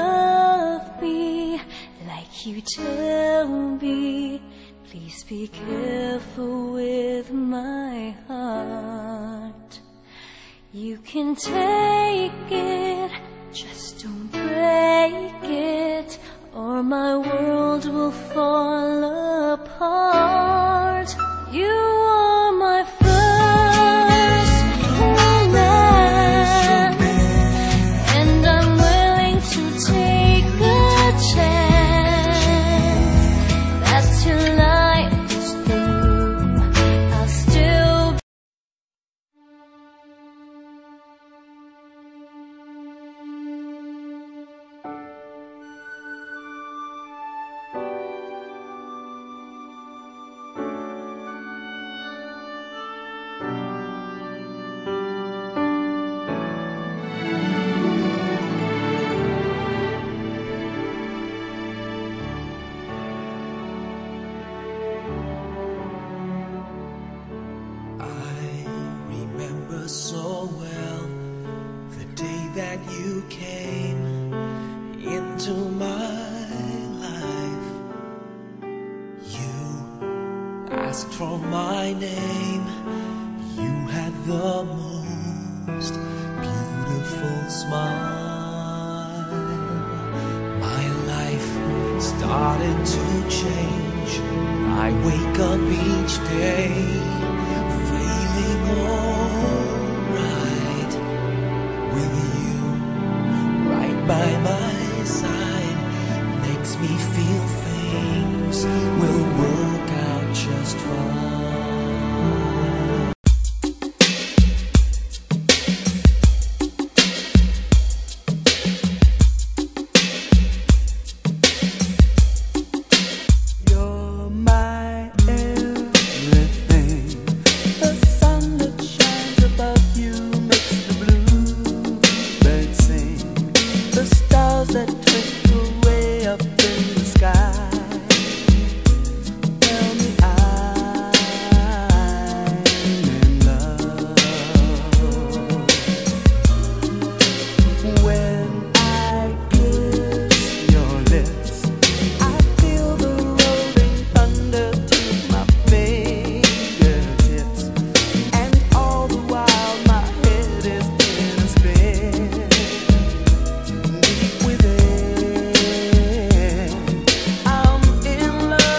love me like you tell me. Please be careful with my heart. You can take it, just don't break it, or my world will fall apart. You are my first romance, and I'm willing to take a chance that till life is through, I'll still be. So well the day that you came into my life. You asked for my name. You had the most beautiful smile. My life started to change. I wake up each day feeling alright with you right by my side. Makes me feel things will work out just fine. You're my everything. The sun that shines above you makes the bluebirds sing. The stars that twinkle way up in the sky tell me I'm in love. When I kiss your lips, I feel the rolling thunder to my fingertips, and all the while my head is in a spin. Deep within, I'm in love.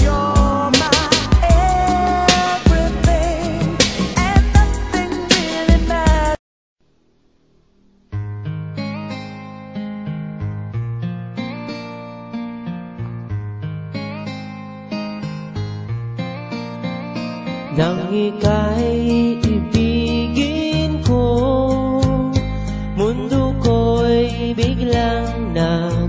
You're my everything, and nothing really matters. Nang ika'y ibigin ko, mundo ko'y biglang na